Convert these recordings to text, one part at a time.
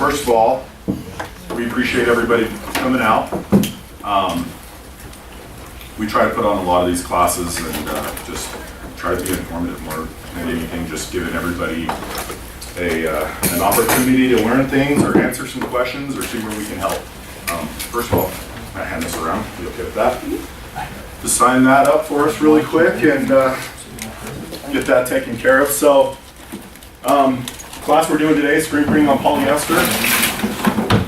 First of all, we appreciate everybody coming out. We try to put on a lot of these classes and just try to be informative more than anything, just giving everybody an opportunity to learn things or answer some questions or see where we can help. First of all, I'm gonna hand this around. You okay with that? Just sign that up for us really quick and get that taken care of. So, class we're doing today is screen printing on polyester.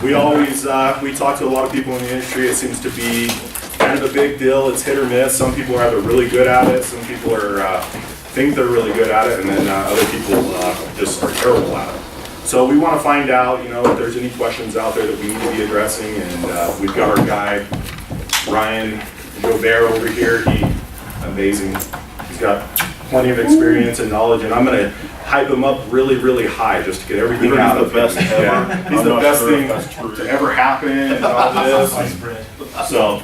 We always, we talk to a lot of people in the industry. It seems to be kind of a big deal. It's hit or miss. Some people are either really good at it. Some people are think they're really good at it, and then other people just are terrible at it. So we want to find out, you know, if there's any questions out there that we need to be addressing. And we've got our guy Ryan Jobert over here. Amazing. He's got plenty of experience and knowledge, and I'm going to hype him up really, really high just to get everything out of him. He's the best ever. Yeah. He's the best thing to ever happen and all this. So,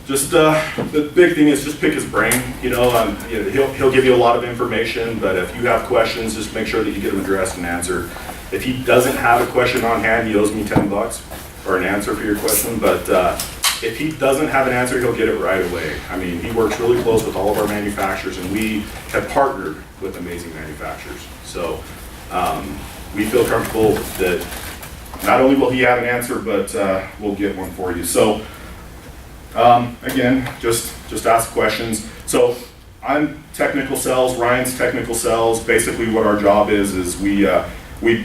just the big thing is just pick his brain. You know, he'll give you a lot of information, but if you have questions, just make sure that you get them addressed and answered. If he doesn't have a question on hand, he owes me $10 or an answer for your question, but if he doesn't have an answer, he'll get it right away. I mean, he works really close with all of our manufacturers, and we have partnered with amazing manufacturers. So we feel comfortable that not only will he have an answer, but we'll get one for you. So again, just ask questions. So I'm technical sales, Ryan's technical sales. Basically what our job is we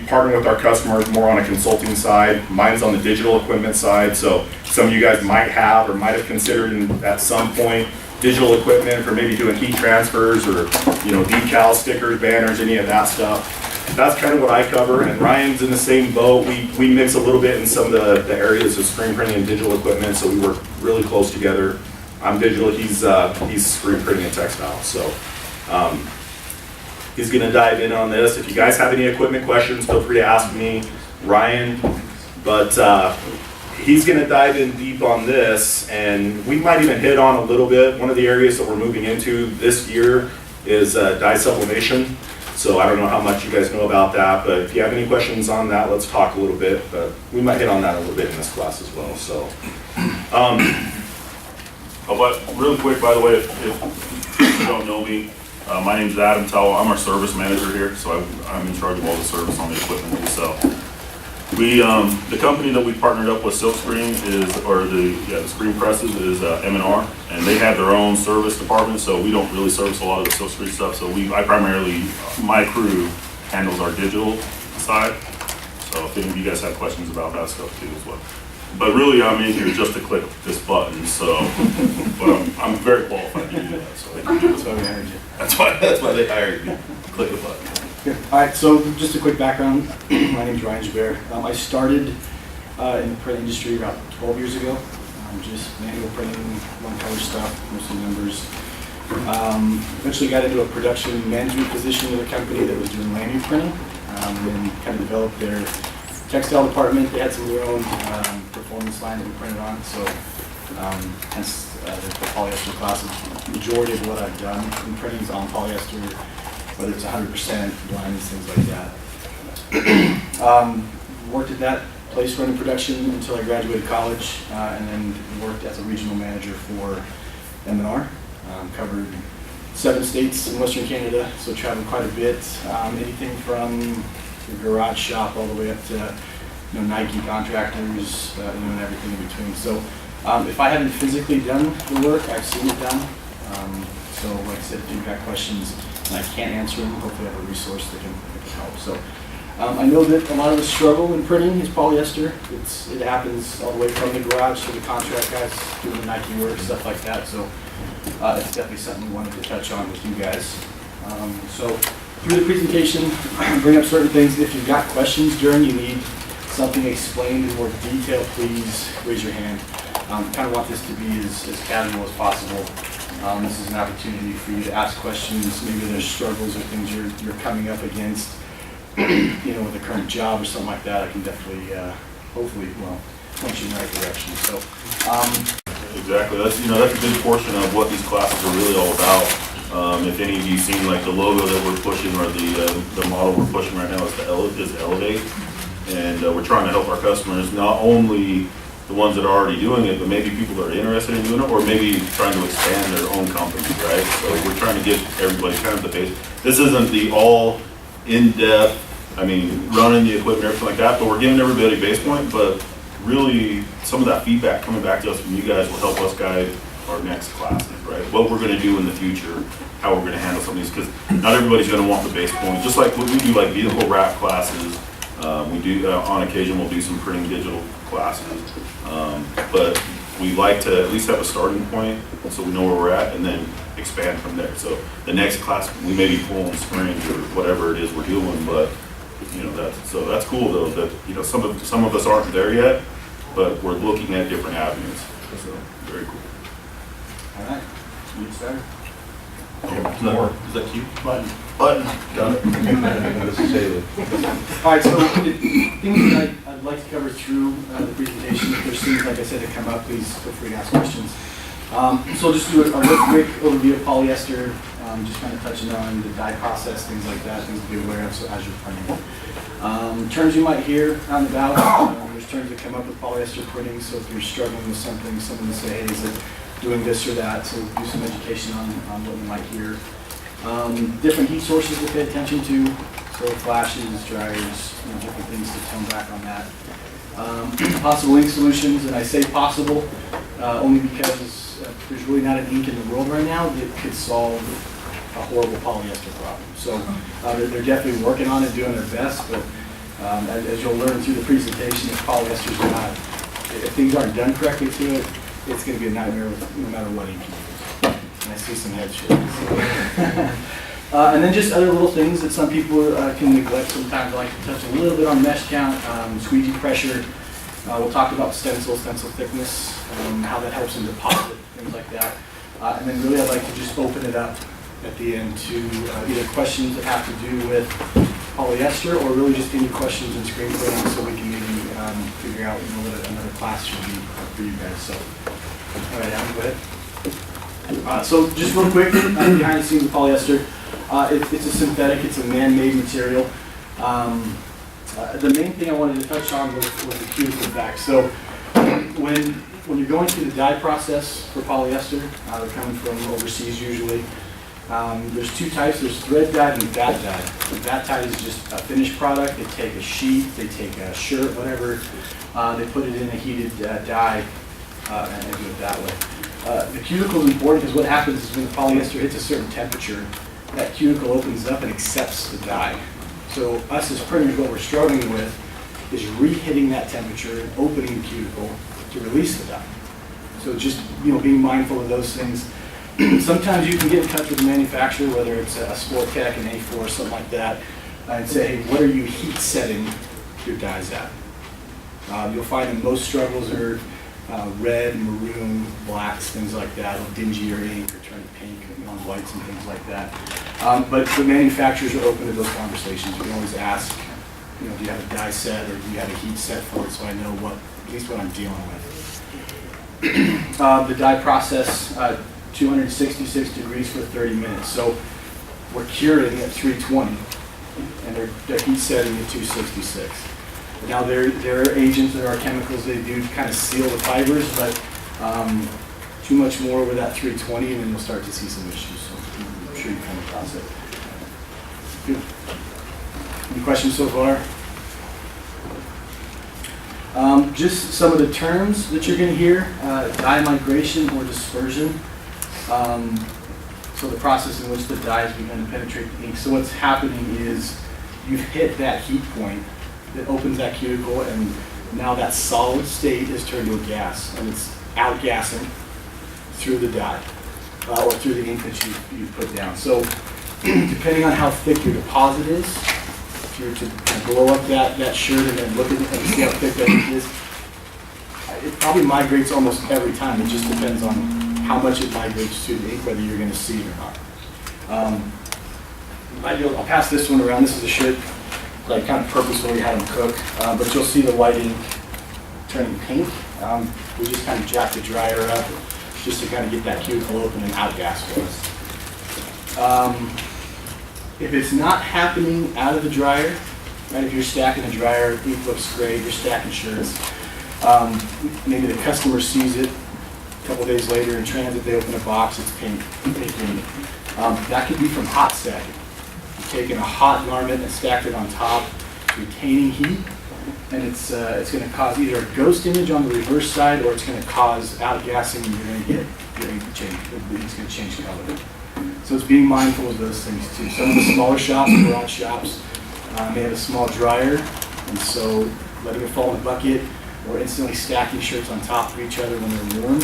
partner with our customers more on a consulting side. Mine's on the digital equipment side. So some of you guys might have or might have considered at some point digital equipment for maybe doing heat transfers or, you know, decals, stickers, banners, any of that stuff. That's kind of what I cover, and Ryan's in the same boat. We mix a little bit in some of the areas of screen printing and digital equipment, so we work really close together. I'm digital, he's screen printing and textile. So he's gonna dive in on this. If you guys have any equipment questions, feel free to ask me, Ryan, but he's gonna dive in deep on this, and we might even hit on a little bit. One of the areas that we're moving into this year is dye sublimation. So I don't know how much you guys know about that, but if you have any questions on that, let's talk a little bit. But we might hit on that a little bit in this class as well. So, but really quick, by the way, if you don't know me, my name's Adam Towell. I'm our service manager here, so I'm in charge of all the service on the equipment that we sell. The company that we partnered up with Silkscreen the screen presses is M&R, and they have their own service department, so we don't really service a lot of the Silkscreen stuff. So my crew handles our digital side. So if any of you guys have questions about that stuff too as well. But really, I'm in here just to click this button. So, but I'm very qualified to do that. So that's why we hired you. That's why they hired me. Click the button. Good. All right, so just a quick background. My name is Ryan Jobert. I started in the print industry about 12 years ago. Just manual printing, one-color stuff, mostly numbers. Eventually got into a production management position with a company that was doing lanyard printing, and kind of developed their textile department. They had some of their own performance line that we printed on, so hence the polyester class. The majority of what I've done in printing is on polyester, whether it's 100%, blinds, things like that. Worked at that place running production until I graduated college, and then worked as a regional manager for M&R. Covered 7 states in Western Canada, so traveled quite a bit. Anything from the garage shop all the way up to Nike contractors, and everything in between. So if I haven't physically done the work, I've seen it done. So like I said, if you've got questions and I can't answer them, hopefully I have a resource that can help. So I know that a lot of the struggle in printing is polyester. It happens all the way from the garage to the contract guys doing the Nike work, stuff like that. So it's definitely something we wanted to touch on with you guys. So through the presentation, bring up certain things. If you've got questions during, you need something explained in more detail, please raise your hand. Kind of want this to be as casual as possible. This is an opportunity for you to ask questions. Maybe there's struggles or things you're coming up against, with a current job or something like that. I can definitely, hopefully, point you in the right direction. So, exactly. That's a big portion of what these classes are really all about. If any of you seen like the logo that we're pushing or the model we're pushing right now is Elevate. And we're trying to help our customers, not only the ones that are already doing it, but maybe people that are interested in doing it, or maybe trying to expand their own company, right? So we're trying to get everybody kind of the base. This isn't the all in-depth, I mean, running the equipment, everything like that, but we're giving everybody a base point, but really some of that feedback coming back to us from you guys will help us guide our next classes, right? What we're gonna do in the future, how we're gonna handle some of these, because not everybody's gonna want the base point. Just like when we do like vehicle wrap classes, we do, on occasion, we'll do some printing digital classes. But we like to at least have a starting point so we know where we're at and then expand from there. So the next class, we may be pulling springs or whatever it is we're doing, but you know, that's cool though, that, you know, some of us aren't there yet, but we're looking at different avenues. So very cool. All right, you get started. Is that cute? Button. Button. Got it. All right, so the things that I'd like to cover through the presentation, if there's things, like I said, that come up, please feel free to ask questions. So just do a real quick overview of polyester, just kind of touching on the dye process, things like that, things to be aware of, so as you're printing. Terms you might hear on the ballot, there's terms that come up with polyester printing, so if you're struggling with something, someone will say, hey, is it doing this or that, so do some education on what you might hear. Different heat sources to pay attention to, so flashes, dryers, you know, different things to tone back on that. Possible ink solutions, and I say possible only because there's really not an ink in the world right now that could solve a horrible polyester problem. So they're definitely working on it, doing their best, but as you'll learn through the presentation, if polyesters are not, if things aren't done correctly to it, it's going to be a nightmare no matter what ink you use. And I see some head shakes. And then just other little things that some people can neglect sometimes. I like to touch a little bit on mesh count, squeegee pressure. We'll talk about stencil thickness, how that helps in deposit, things like that. And then really I'd like to just open it up at the end to either questions that have to do with polyester or really just any questions in screen printing so we can maybe figure out what another class should be for you guys. So, all right, Adam, go ahead. So just real quick, behind the scenes of polyester. It's a synthetic, it's a man-made material. The main thing I wanted to touch on was the cuticle effect. So when you're going through the dye process for polyester, they're coming from overseas usually. There's two types, there's thread dyed and vat dyed. The vat dyed is just a finished product. They take a sheet, they take a shirt, whatever, they put it in a heated dye and do it that way. The cuticle is important because what happens is when the polyester hits a certain temperature, that cuticle opens up and accepts the dye. So us as printers, what we're struggling with is re-hitting that temperature and opening the cuticle to release the dye. So just being mindful of those things. Sometimes you can get in touch with the manufacturer, whether it's a Sport Tech, an A4, something like that, and say, hey, what are you heat setting your dyes at? You'll find that most struggles are red, maroon, blacks, things like that, or dingier ink, or turning pink on whites and things like that. But the manufacturers are open to those conversations. You can always ask, do you have a dye set or do you have a heat set for it so I know at least what I'm dealing with. The dye process, 266 degrees for 30 minutes. So we're curing at 320 and they're heat setting at 266. Now there are agents, there are chemicals they do to kind of seal the fibers, but too much more over that 320 and then you'll start to see some issues. So I'm sure you come across it. Good. Any questions so far? Just some of the terms that you're going to hear, dye migration or dispersion. So the process in which the dye is beginning to penetrate the ink. So what's happening is you've hit that heat point that opens that cuticle and now that solid state is turned to a gas and it's outgassing through the dye or through the ink that you put down. So depending on how thick your deposit is, if you're to kind of blow up that shirt and then look at it and see how thick that ink is, it probably migrates almost every time. It just depends on how much it migrates to the ink, whether you're going to see it or not. I'll pass this one around. This is a shirt that I kind of purposefully had them cook, but you'll see the white ink turning pink. We just kind of jack the dryer up just to kind of get that cuticle open and outgas for us. If it's not happening out of the dryer, right? If you're stacking a dryer, ink looks great, you're stacking shirts. Maybe the customer sees it a couple days later in transit, they open a box, it's paint green. That could be from hot stacking. You've taken a hot garment and stacked it on top, retaining heat, and it's going to cause either a ghost image on the reverse side, or it's going to cause outgassing, and you're going to get your ink to change. It's going to change color. So it's being mindful of those things too. Some of the smaller shops, garage shops, may have a small dryer, and so letting it fall in a bucket or instantly stacking shirts on top of each other when they're warm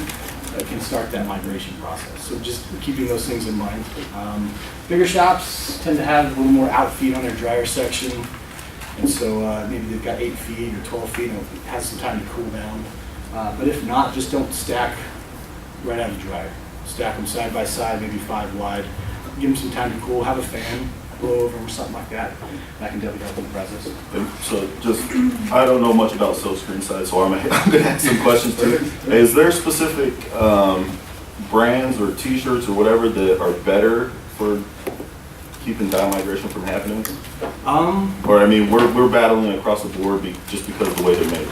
can start that migration process. So just keeping those things in mind. Bigger shops tend to have a little more out feet on their dryer section, and so maybe they've got 8 feet or 12 feet and it has some time to cool down. But if not, just don't stack right out of the dryer. Stack them side by side, maybe 5 wide. Give them some time to cool, have a fan blow over them or something like that. That can definitely help in the process. So just, I don't know much about silkscreen side, so I'm gonna ask some questions too. Is there specific brands or t-shirts or whatever that are better for keeping dye migration from happening? Or I mean, we're battling across the board just because of the way they're made.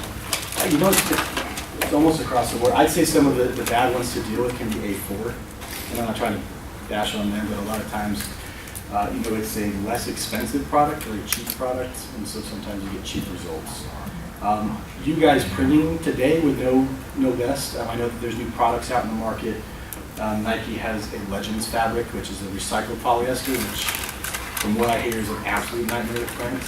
You know, it's almost across the board. I'd say some of the bad ones to deal with can be A4. And I'm not trying to bash on them, but a lot of times, it's a less expensive product or a cheap product, and so sometimes you get cheap results. You guys printing today would know best. I know that there's new products out in the market. Nike has a Legends fabric, which is a recycled polyester, which from what I hear is an absolute nightmare to print.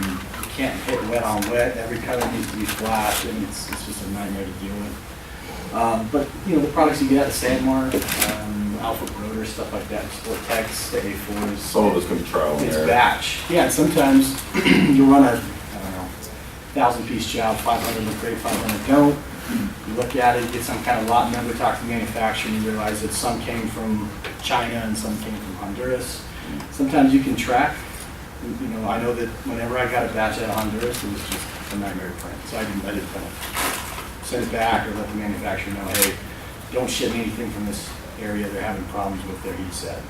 You can't hit wet on wet. Every color needs to be flashed, and it's just a nightmare to deal with. But the products you get at Sandmar, Alpha Broder, stuff like that, Sportex, the A4s. Some of us can be trial and It's error. batch. Yeah, and sometimes you run a, 1,000-piece job, 500 look great, 500 don't. You look at it, get some kind of lot number, talk to the manufacturer, and you realize that some came from China and some came from Honduras. Sometimes you can track. I know that whenever I got a batch out of Honduras, it was just a nightmare to print. So I didn't print it. Send it back or let the manufacturer know, hey, don't ship me anything from this area. They're having problems with their heat set.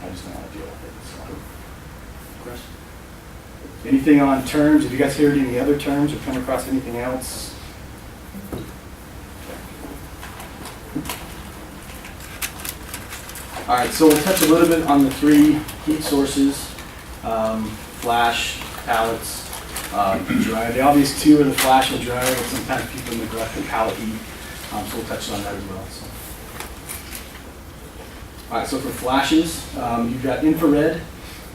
I just don't want to deal with it. So. Question? Anything on terms? Have you guys heard any other terms or come across anything else? All right, so we'll touch a little bit on the 3 heat sources, flash, pallets, dryer. The obvious 2 are the flash and dryer, but sometimes people neglect the pallet heat, so we'll touch on that as well. So. All right, so for flashes, you've got infrared,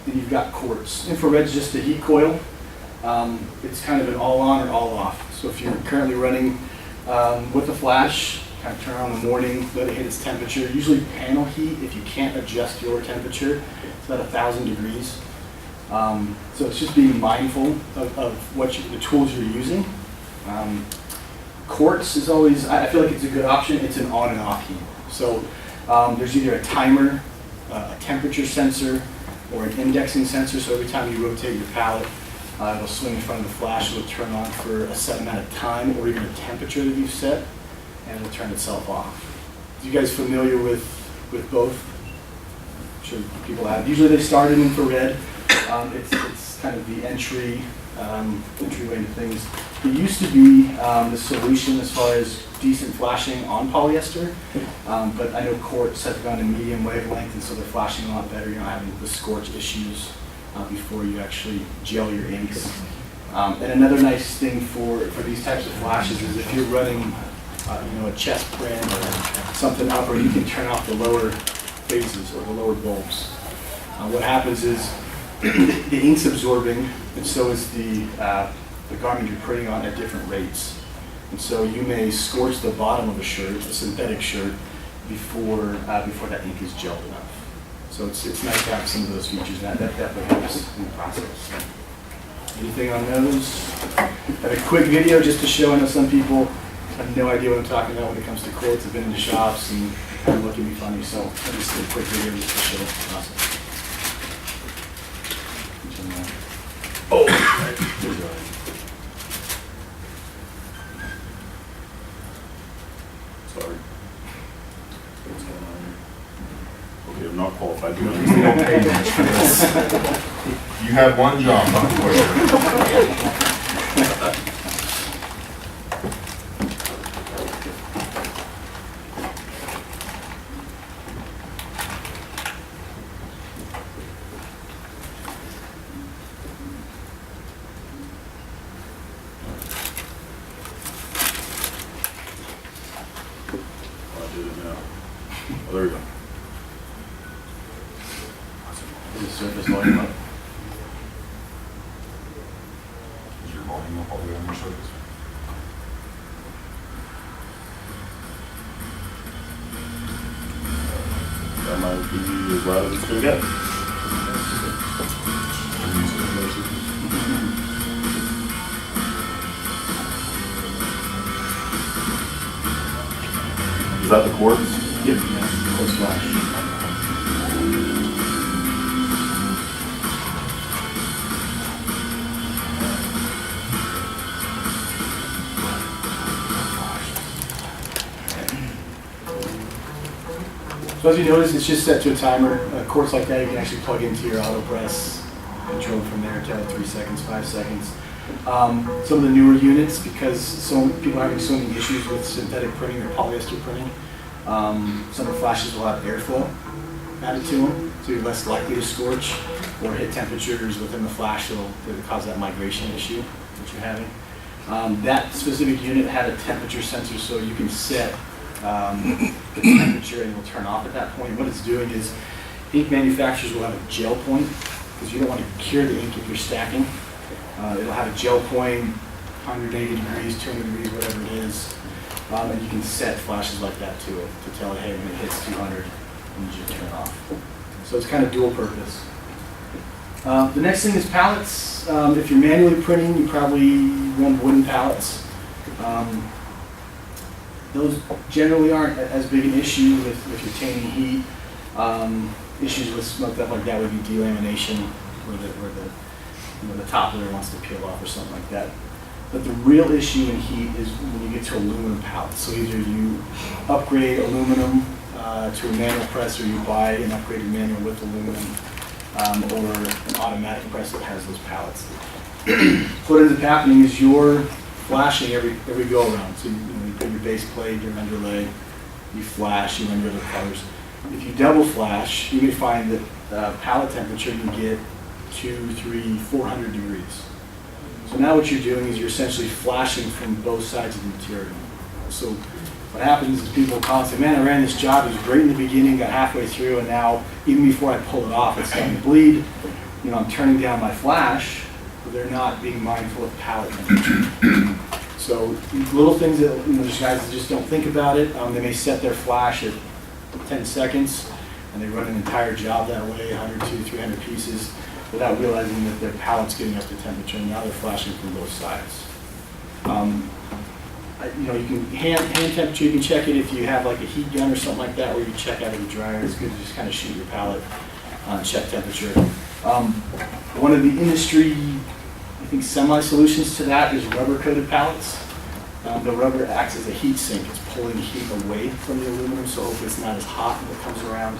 and you've got quartz. Infrared's just a heat coil. It's kind of an all-on or all-off. So if you're currently running with a flash, kind of turn on in the morning, let it hit its temperature. Usually panel heat, if you can't adjust your temperature, it's about 1,000 degrees. So it's just being mindful of the tools you're using. Quartz is always, I feel like it's a good option. It's an on and off heat. So there's either a timer, a temperature sensor, or an indexing sensor. So every time you rotate your pallet, it'll swing in front of the flash, it'll turn on for a set amount of time, or even a temperature that you've set, and it'll turn itself off. Are you guys familiar with both? I'm sure people have. Usually they start in infrared. It's kind of the entryway to things. It used to be the solution as far as decent flashing on polyester, but I know quartz has gone to medium wavelength, and so they're flashing a lot better. You're not having the scorch issues before you actually gel your inks. And another nice thing for these types of flashes is if you're running a chest print or something upper, you can turn off the lower phases or the lower bulbs. What happens is the ink's absorbing, and so is the garment you're printing on at different rates. And so you may scorch the bottom of a shirt, a synthetic shirt, before that ink is gelled enough. So it's nice to have some of those features. That definitely helps in the process. Anything on those? I have a quick video just to show. I know some people have no idea what I'm talking about when it comes to quartz. I've been into shops and kind of look at me funny, so I just did a quick video just to show the process. Oh, sorry. What's going on here? Okay, I'm not qualified to do We it. don't pay you much for this. You have one job, unfortunately. I did it now. Oh, there we go. Is the surface volume up? Is your volume up all the way on your surface? That might be as loud as it's gonna get. Is that the quartz? Yep. Close flash. So as you notice, it's just set to a timer. A quartz like that, you can actually plug into your auto press, control from there, tell it 3 seconds, 5 seconds. Some of the newer units, because so people are having so many issues with synthetic printing or polyester printing, some of the flashes will have airflow added to them, so you're less likely to scorch or hit temperatures within the flash that'll cause that migration issue that you're having. That specific unit had a temperature sensor, so you can set the temperature and it will turn off at that point. What it's doing is ink manufacturers will have a gel point, because you don't want to cure the ink if you're stacking. It'll have a gel point, 180 degrees, 200 degrees, whatever it is. And you can set flashes like that to it to tell it, hey, when it hits 200, you need you to turn it off. So it's kind of dual purpose. The next thing is pallets. If you're manually printing, you probably run wooden pallets. Those generally aren't as big an issue with retaining heat. Issues with smoke, stuff like that would be delamination, where the top layer wants to peel off or something like that. But the real issue in heat is when you get to aluminum pallets. So either you upgrade aluminum to a manual press, or you buy an upgraded manual with aluminum, or an automatic press that has those pallets. So what ends up happening is you're flashing every go around. So you put your base plate, your underlay, you flash, you render other colors. If you double flash, you may find that pallet temperature can get 200, 300, 400 degrees. So now what you're doing is you're essentially flashing from both sides of the material. So what happens is people call and say, man, I ran this job, it was great in the beginning, got halfway through, and now even before I pull it off, it's starting to bleed. You know, I'm turning down my flash, but they're not being mindful of pallet temperature. So little things that these guys that just don't think about it. They may set their flash at 10 seconds, and they run an entire job that way, 100, 200, 300 pieces, without realizing that their pallet's getting up to temperature, and now they're flashing from both sides. You can hand temperature, you can check it if you have like a heat gun or something like that, where you check out of the dryer. It's good to just kind of shoot your pallet, check temperature. One of the industry, I think, semi-solutions to that is rubber-coated pallets. The rubber acts as a heat sink. It's pulling heat away from the aluminum, so hopefully it's not as hot when it comes around.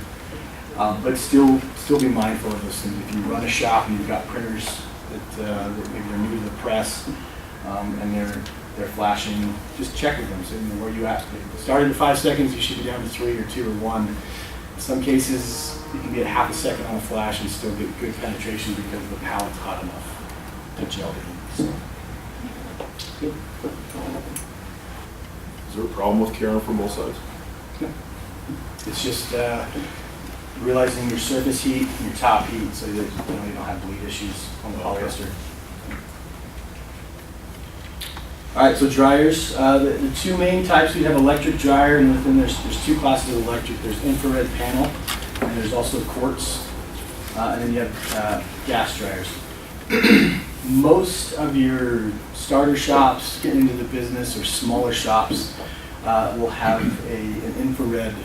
But still be mindful of those things. If you run a shop and you've got printers that maybe they're new to the press and they're flashing, just check with them. So where you at? Starting at 5 seconds, you should be down to 3 or 2 or 1. In some cases, you can get half a second on a flash and still get good penetration because the pallet's hot enough to gel the ink. So. Good. Is there a problem with carrying from both sides? It's just realizing your surface heat and your top heat, so that you don't have bleed issues on the polyester. All right, so dryers. The two main types, we have electric dryer, and within there's 2 classes of electric. There's infrared panel, and there's also quartz, and then you have gas dryers. Most of your starter shops, getting into the business, or smaller shops will have an infrared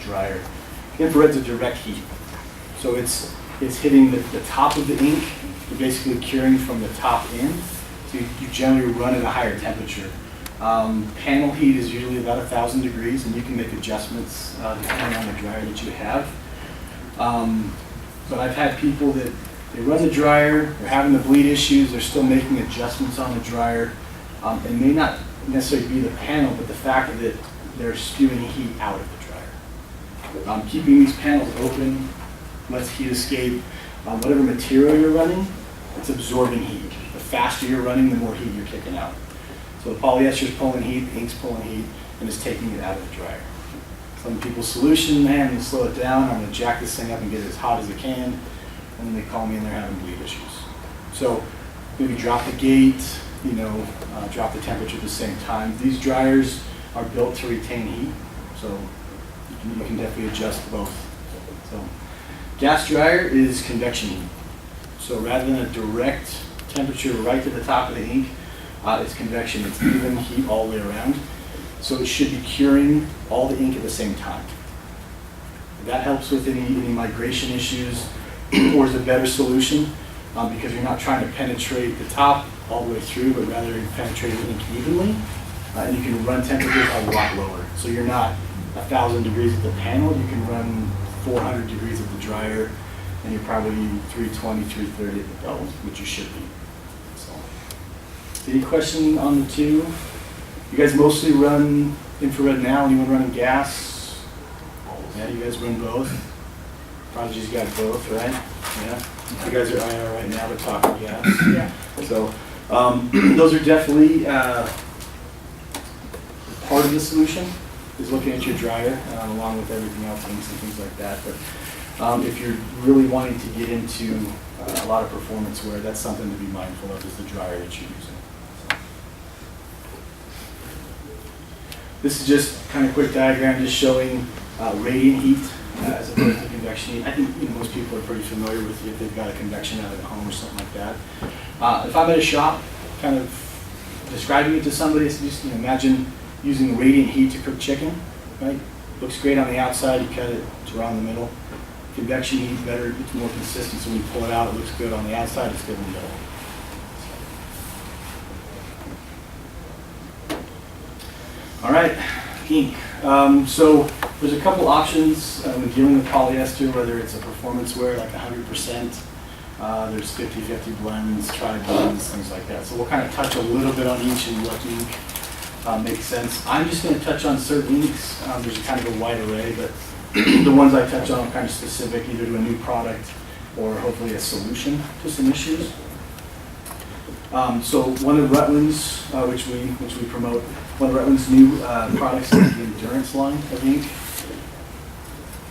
dryer. Infrared's a direct heat, so it's hitting the top of the ink. You're basically curing from the top in. So you generally run at a higher temperature. Panel heat is usually about 1,000 degrees, and you can make adjustments depending on the dryer that you have. But I've had people that they run the dryer, they're having the bleed issues, they're still making adjustments on the dryer. It may not necessarily be the panel, but the fact that they're spewing heat out of the dryer. Keeping these panels open lets heat escape. Whatever material you're running, it's absorbing heat. The faster you're running, the more heat you're kicking out. So the polyester's pulling heat, the ink's pulling heat, and it's taking it out of the dryer. Some people's solution, man, I'm gonna slow it down, I'm gonna jack this thing up and get it as hot as it can, and then they call me and they're having bleed issues. So maybe drop the gate, drop the temperature at the same time. These dryers are built to retain heat, so you can definitely adjust both. So gas dryer is convection heat. So rather than a direct temperature right to the top of the ink, it's convection. It's even heat all the way around. So it should be curing all the ink at the same time. That helps with any migration issues, or is a better solution because you're not trying to penetrate the top all the way through, but rather you penetrate the ink evenly, and you can run temperatures a lot lower. So you're not 1,000 degrees at the panel, you can run 400 degrees at the dryer, and you're probably 320, 330 at the belt, which you should be. So, any question on the two? You guys mostly run infrared now, anyone running gas? Yeah, you guys run both? Prodigy's got both, right? Yeah. You guys are IR right now, but talking gas. Yeah. So, those are definitely part of the solution, is looking at your dryer along with everything else, inks and things like that. But if you're really wanting to get into a lot of performance wear, that's something to be mindful of, is the dryer that you're using. So. This is just kind of a quick diagram just showing radiant heat as opposed to convection heat. I think most people are pretty familiar with it if they've got a convection out at home or something like that. If I'm at a shop, kind of describing it to somebody, it's just imagine using radiant heat to cook chicken, right? Looks great on the outside, you cut it, it's around the middle. Convection heat better, it's more consistent, so when you pull it out, it looks good on the outside, it's good in the middle. All right, ink. So there's a couple options when dealing with polyester, whether it's a performance wear like 100%, there's 50-50 blends, tri-blends, things like that. So we'll kind of touch a little bit on each and what ink makes sense. I'm just going to touch on certain inks. There's kind of a wide array, but the ones I touch on are kind of specific, either to a new product or hopefully a solution to some issues. So one of Rutland's, which we promote, one of Rutland's new products is the Endurance line of ink.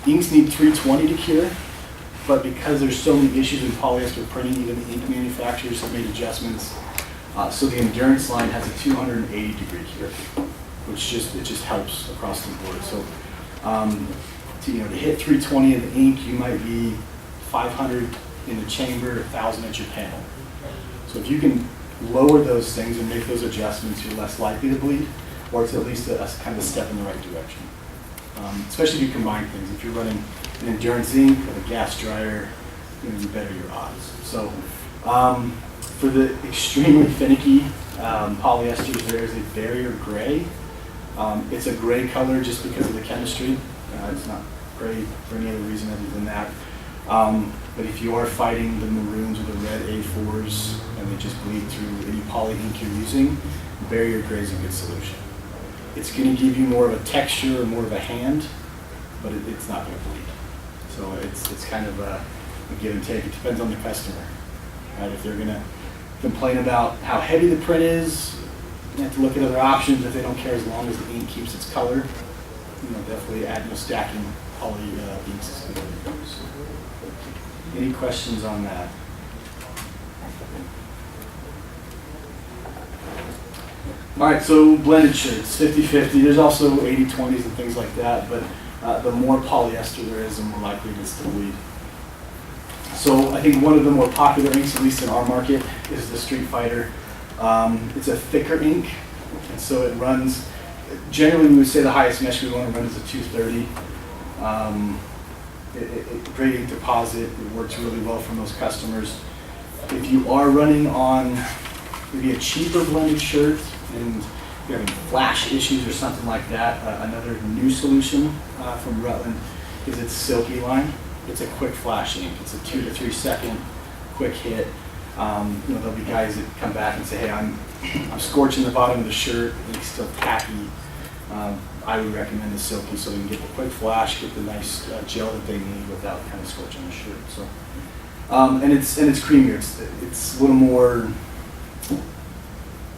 Inks need 320 to cure, but because there's so many issues in polyester printing, even the ink manufacturers have made adjustments. So the Endurance line has a 280 degree cure, which just helps across the board. So to hit 320 in the ink, you might be 500 in the chamber, 1,000 at your panel. So if you can lower those things and make those adjustments, you're less likely to bleed, or it's at least a kind of a step in the right direction. Especially if you combine things. If you're running an Endurance ink with a gas dryer, you better your odds. So for the extremely finicky polyesters, there is a barrier gray. It's a gray color just because of the chemistry. It's not gray for any other reason other than that. But if you are fighting the maroons or the red A4s and they just bleed through any poly ink you're using, barrier gray is a good solution. It's going to give you more of a texture or more of a hand, but it's not going to bleed. So it's kind of a give and take. It depends on the customer. Right? If they're going to complain about how heavy the print is, you have to look at other options. If they don't care, as long as the ink keeps its color, definitely add stacking poly inks. Any questions on that? All right, so blended shirts, 50-50. There's also 80-20s and things like that, but the more polyester there is, the more likely it is to bleed. So I think one of the more popular inks, at least in our market, is the Street Fighter. It's a thicker ink, and so it runs, generally we would say the highest mesh we want to run is a 230. Great ink deposit, it works really well for most customers. If you are running on maybe a cheaper blended shirt and you're having flash issues or something like that, another new solution from Rutland is its Silky line. it's a quick flash ink. It's a 2 to 3 second quick hit. There'll be guys that come back and say, hey, I'm scorching the bottom of the shirt, and it's still tacky. I would recommend the Silky so they can get the quick flash, get the nice gel that they need without kind of scorching the shirt. So, and it's creamier. It's a little more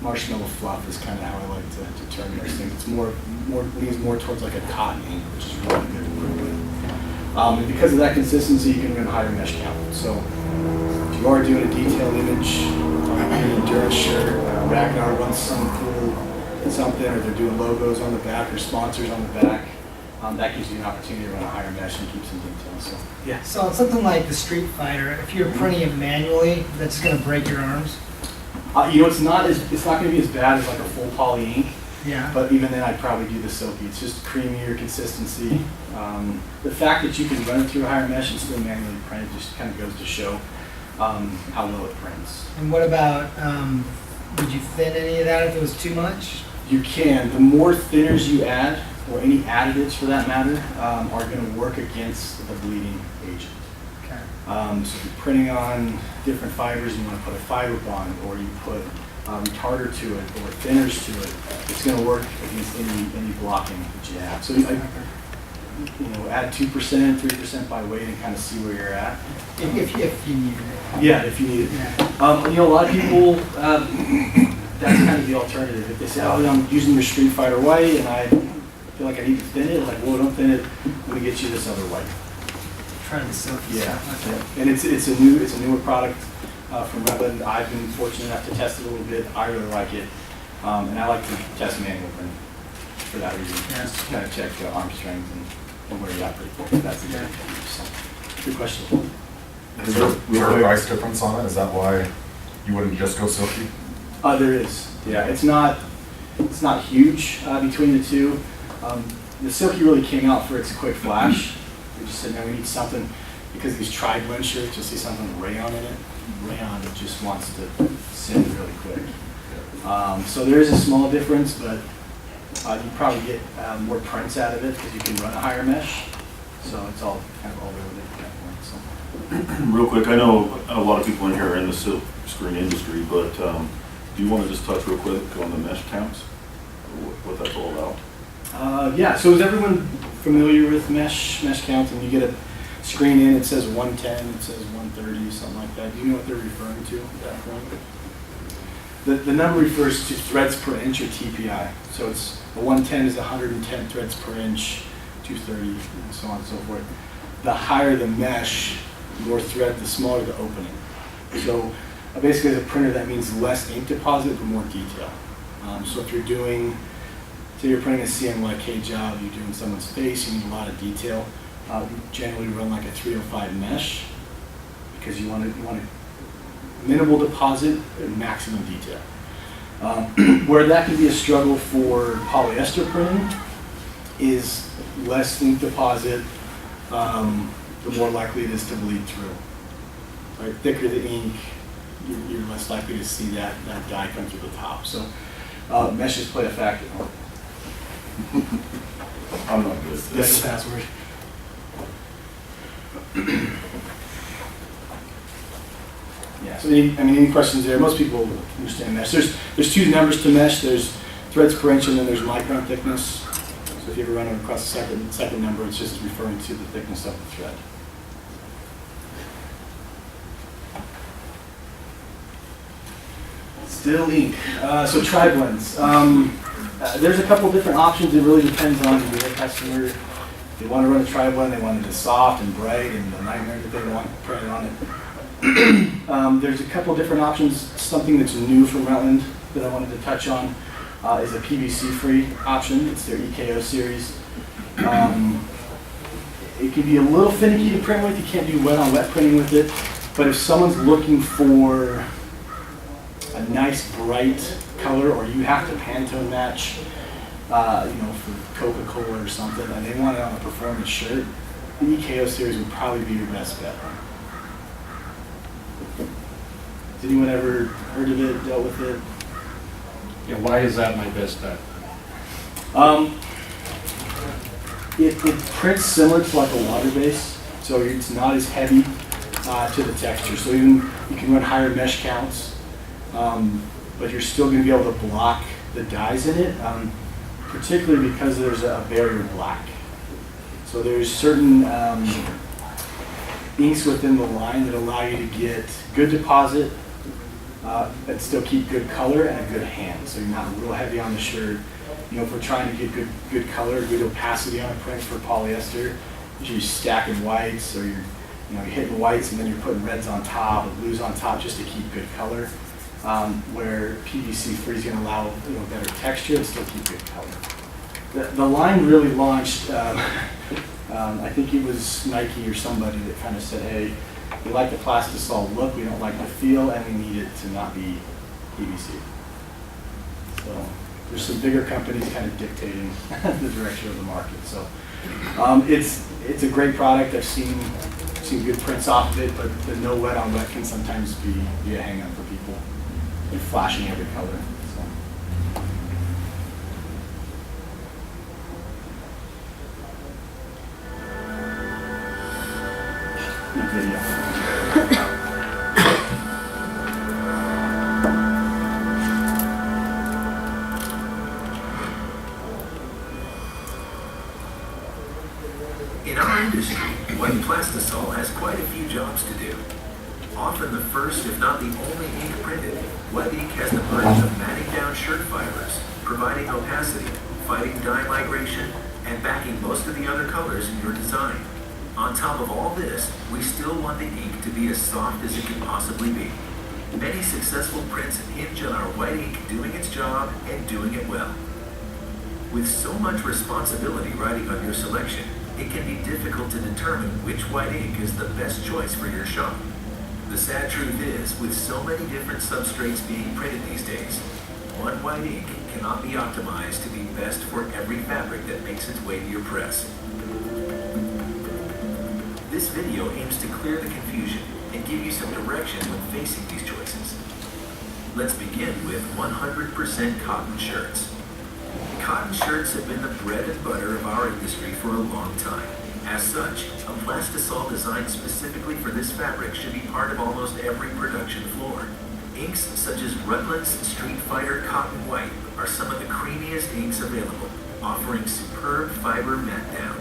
marshmallow fluff is kind of how I like to term those things. It's leans more towards like a cotton ink, which is really good to work with. And because of that consistency, you can run higher mesh count. So if you are doing a detailed image on an endurance shirt, Ragnar runs some cool something, or they're doing logos on the back or sponsors on the back, that gives you an opportunity to run a higher mesh and keep some detail. So yeah. So it's something like the Street Fighter, if you're printing it manually, that's going to break your arms? It's not going to be as bad as like a full poly ink. Yeah. But even then, I'd probably do the Silky. It's just creamier consistency. The fact that you can run it through a higher mesh and still manually print it just kind of goes to show how well it prints. And what about, would you thin any of that if it was too much? You can. The more thinners you add, or any additives for that matter, are going to work against the bleeding agent. Okay. So if you're printing on different fibers, you want to put a fiber bond, or you put tartar to it, or thinners to it, it's going to work against any blocking that you have. So add 2%, 3% by weight and kind of see where you're at. If you need it. Yeah, if you need it. Yeah. A lot of people, that's kind of the alternative. If they say, oh, I'm using your Street Fighter white and I feel like I need to thin it, like, well, don't thin it, let me get you this other white. Try the Silky. Yeah, Okay. and it's a newer product from Redland. I've been fortunate enough to test it a little bit. I really like it, and I like to test manual print for that reason. Yeah. Just to kind of check arm strength and where you're at pretty quick. That's the so, good question. Is there a price difference on it? Is that why you wouldn't just go Silky? There is. Yeah, it's not huge between the two. The Silky really came out for its quick flash. We just said, no, we need something, because these tri-blend shirts, you'll see something with rayon in it. Rayon just wants to send really quick. So there is a small difference, but you probably get more prints out of it because you can run a higher mesh. So it's all kind of all relative at that point. So. Real quick, I know a lot of people in here are in the silk screen industry, but do you want to just touch real quick on the mesh counts, what that's all about? Yeah, so is everyone familiar with mesh counts? And you get a screen in, it says 110, it says 130, something like that. Do you know what they're referring to at that point? The number refers to threads per inch, or TPI. So it's a 110 is 110 threads per inch, 230, and so on and so forth. The higher the mesh, the more thread, the smaller the opening. So basically, as a printer, that means less ink deposit but more detail. So if you're doing, say you're printing a CMYK job, you're doing someone's face, you need a lot of detail. You generally run like a 305 mesh because you want to minimal deposit and maximum detail. Where that can be a struggle for polyester printing is less ink deposit, the more likely it is to bleed through. Right? Thicker the ink, you're less likely to see that dye come through the top. So meshes play a factor. I'm not good. That's the password. Yeah, so any questions there? Most people understand mesh. There's two numbers to mesh. There's threads per inch and then there's micron thickness. So if you ever run across the second number, it's just referring to the thickness of the thread. Still ink. So tri-blends. There's a couple different options. It really depends on your customer. They want to run a tri-blend, they want it soft and bright and the nightmare that they want printed on it. There's a couple different options. Something that's new from Rutland that I wanted to touch on is a PVC-free option. It's their EKO series. It can be a little finicky to print with. You can't do wet-on-wet printing with it. But if someone's looking for a nice bright color, or you have to Pantone match, for Coca-Cola or something, and they want it on a performance shirt, the EKO series would probably be your best bet. Has anyone ever heard of it, dealt with it? Yeah, why is that my best bet? It prints similar to like a water base. So it's not as heavy to the texture. So even you can run higher mesh counts, but you're still going to be able to block the dyes in it, particularly because there's a barrier black. So there's certain inks within the line that allow you to get good deposit and still keep good color and a good hand. So you're not real heavy on the shirt. You know, if we're trying to get good color, good opacity on a print for polyester, you're stacking whites, or you're hitting whites and then you're putting reds on top or blues on top just to keep good color. Where PVC free is going to allow better texture and still keep good color. The line really launched. I think it was Nike or somebody that kind of said, "Hey, we like the Plastisol look, we don't like the feel, and we need it to not be PVC." So there's some bigger companies kind of dictating the direction of the market. So it's a great product. I've seen good prints off of it, but the no wet on wet can sometimes be a hang up for people. You're flashing every color. So. Good video. In our industry, white plastisol has quite a few jobs to do. Often the first, if not the only ink printed, white ink has the burden of matting down shirt fibers, providing opacity, fighting dye migration, and backing most of the other colors in your design. On top of all this, we still want the ink to be as soft as it can possibly be. Many successful prints hinge on our white ink doing its job and doing it well. With so much responsibility riding on your selection, it can be difficult to determine which white ink is the best choice for your shop. The sad truth is, with so many different substrates being printed these days, one white ink cannot be optimized to be best for every fabric that makes its way to your press. This video aims to clear the confusion and give you some direction when facing these choices. Let's begin with 100% cotton shirts. Cotton shirts have been the bread and butter of our industry for a long time. As such, a plastisol designed specifically for this fabric should be part of almost every production floor. Inks such as Rutland's Street Fighter Cotton White are some of the creamiest inks available, offering superb fiber matte down.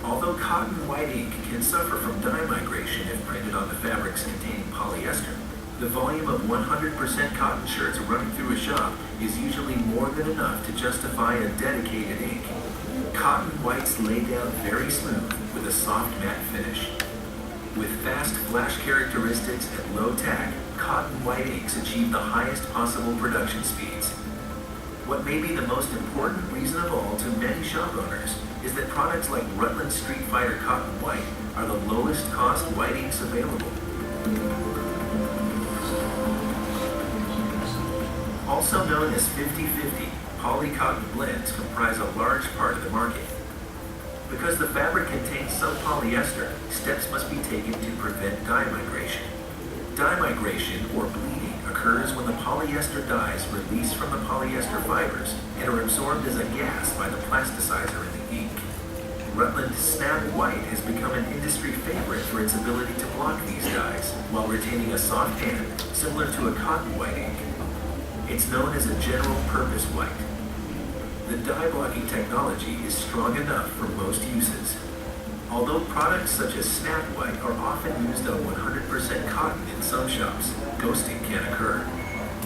Although cotton white ink can suffer from dye migration if printed on the fabrics containing polyester, the volume of 100% cotton shirts running through a shop is usually more than enough to justify a dedicated ink. Cotton whites lay down very smooth with a soft matte finish. With fast flash characteristics and low tag, cotton white inks achieve the highest possible production speeds. What may be the most important reason of all to many shop owners is that products like Rutland Street Fighter Cotton White are the lowest cost white inks available. Also known as 50/50, poly-cotton blends comprise a large part of the market. Because the fabric contains some polyester, steps must be taken to prevent dye migration. Dye migration, or bleeding, occurs when the polyester dyes release from the polyester fibers and are absorbed as a gas by the plasticizer in the ink. Rutland Snap White has become an industry favorite for its ability to block these dyes while retaining a soft hand, similar to a cotton white ink. It's known as a general-purpose white. The dye-blocking technology is strong enough for most uses. Although products such as Snap White are often used on 100% cotton in some shops, ghosting can occur.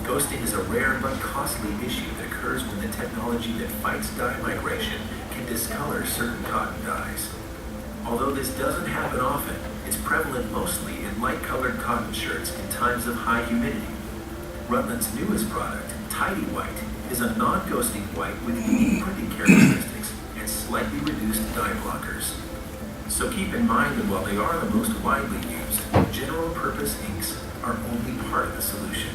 Ghosting is a rare but costly issue that occurs when the technology that fights dye migration can discolor certain cotton dyes. Although this doesn't happen often, it's prevalent mostly in light-colored cotton shirts in times of high humidity. Rutland's newest product, Tidy White, is a non-ghosting white with unique printing characteristics and slightly reduced dye blockers. So keep in mind that while they are the most widely used, general-purpose inks are only part of the solution.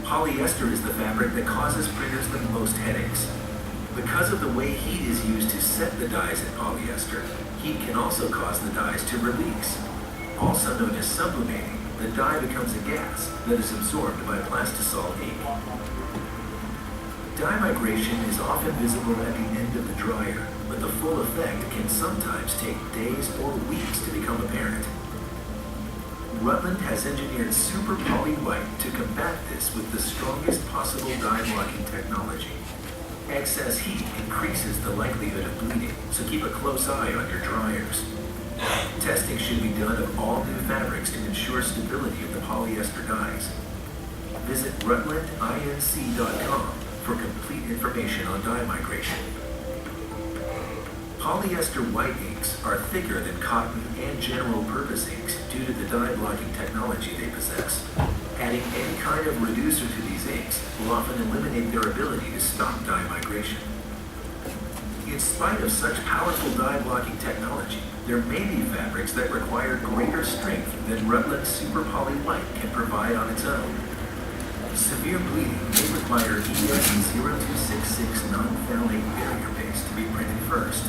Polyester is the fabric that causes printers the most headaches. Because of the way heat is used to set the dyes in polyester, heat can also cause the dyes to release. Also known as sublimating, the dye becomes a gas that is absorbed by plastisol ink. Dye migration is often visible at the end of the dryer, but the full effect can sometimes take days or weeks to become apparent. Rutland has engineered Super Poly White to combat this with the strongest possible dye blocking technology. Excess heat increases the likelihood of bleeding, so keep a close eye on your dryers. Testing should be done of all new fabrics to ensure stability of the polyester dyes. Visit rutlandinc.com for complete information on dye migration. Polyester white inks are thicker than cotton and general purpose inks due to the dye blocking technology they possess. Adding any kind of reducer to these inks will often eliminate their ability to stop dye migration. In spite of such powerful dye blocking technology, there may be fabrics that require greater strength than Rutland's Super Poly White can provide on its own. Severe bleeding may require EN0266 non-phthalate barrier base to be printed first.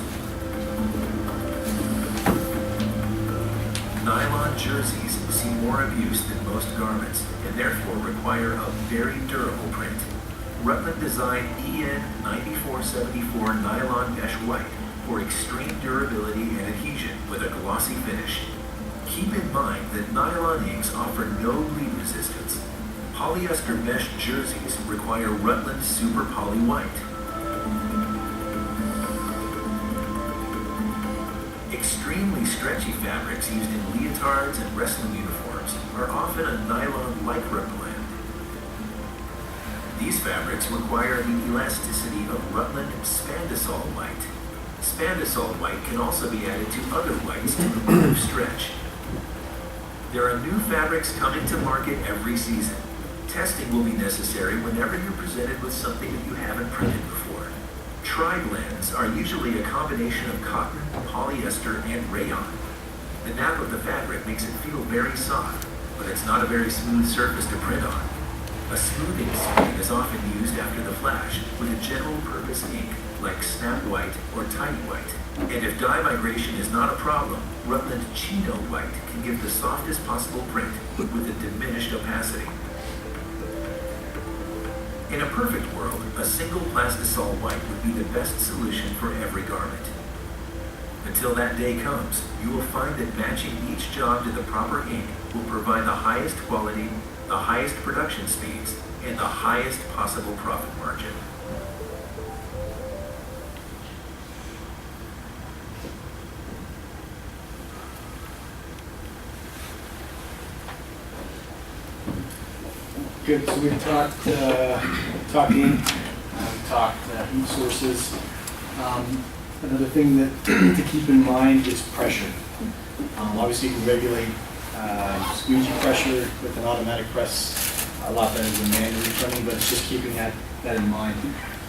Nylon jerseys see more abuse than most garments and therefore require a very durable print. Rutland designed EN9474 nylon mesh white for extreme durability and adhesion with a glossy finish. Keep in mind that nylon inks offer no bleed resistance. Polyester mesh jerseys require Rutland Super Poly White. Extremely stretchy fabrics used in leotards and wrestling uniforms are often a nylon lycra blend. These fabrics require the elasticity of Rutland Spandisol white. Spandisol white can also be added to other whites to improve stretch. There are new fabrics coming to market every season. Testing will be necessary whenever you're presented with something that you haven't printed before. Tri-blends are usually a combination of cotton, polyester, and rayon. The nap of the fabric makes it feel very soft, but it's not a very smooth surface to print on. A smoothing screen is often used after the flash with a general purpose ink like Snap White or Tidy White. And if dye migration is not a problem, Rutland Chino White can give the softest possible print with a diminished opacity. In a perfect world, a single plastisol white would be the best solution for every garment. Until that day comes, you will find that matching each job to the proper ink will provide the highest quality, the highest production speeds, and the highest possible profit margin. Good, so we've talked ink, we've talked heat sources. Another thing that to keep in mind is pressure. Obviously, you can regulate squeegee pressure with an automatic press a lot better than manually printing, but it's just keeping that in mind.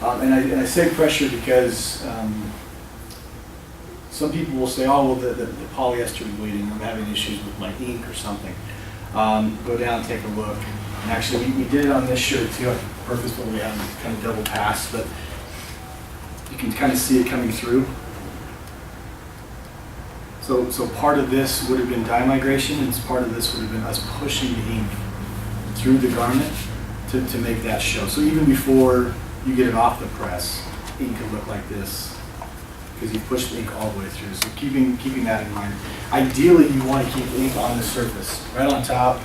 And I say pressure because some people will say, oh, well, the polyester is bleeding, I'm having issues with my ink or something. Go down and take a look. And actually, we did it on this shirt too, purposefully. We have kind of double pass, but you can kind of see it coming through. So part of this would have been dye migration, and part of this would have been us pushing the ink through the garment to make that show. So even before you get it off the press, ink could look like this because you pushed the ink all the way through. So keeping that in mind. Ideally, you want to keep the ink on the surface, right on top.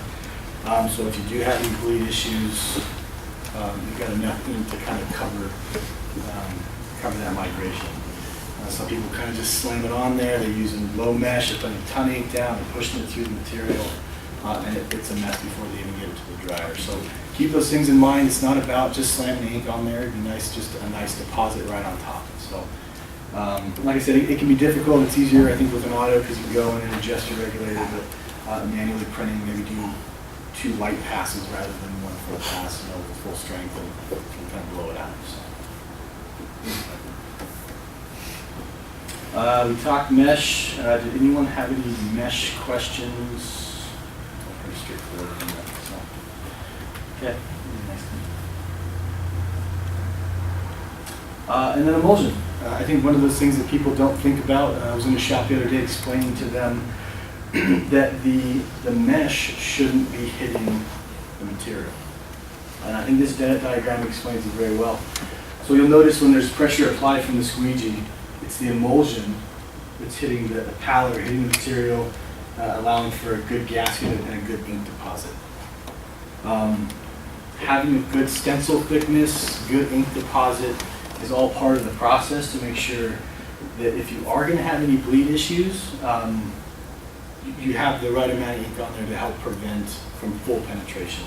So if you do have any bleed issues, you've got enough ink to kind of cover that migration. Some people kind of just slam it on there. They're using low mesh, they're putting a ton of ink down, they're pushing it through the material, and it's a mess before they even get it to the dryer. So keep those things in mind. It's not about just slamming the ink on there. It'd be nice, just a nice deposit right on top. So, like I said, it can be difficult. It's easier, I think, with an auto because you can go in and adjust your regulator, but manually printing, maybe do 2 light passes rather than 1 full pass, with full strength, and kind of blow it out. So. We talked mesh. Did anyone have any mesh questions? Pretty straightforward on that. So. Okay. And then emulsion. I think one of those things that people don't think about. I was in a shop the other day explaining to them that the mesh shouldn't be hitting the material. And I think this diagram explains it very well. So you'll notice when there's pressure applied from the squeegee, it's the emulsion that's hitting the pallet or hitting the material, allowing for a good gasket and a good ink deposit. Having a good stencil thickness, good ink deposit is all part of the process to make sure that if you are going to have any bleed issues, you have the right amount of ink on there to help prevent from full penetration.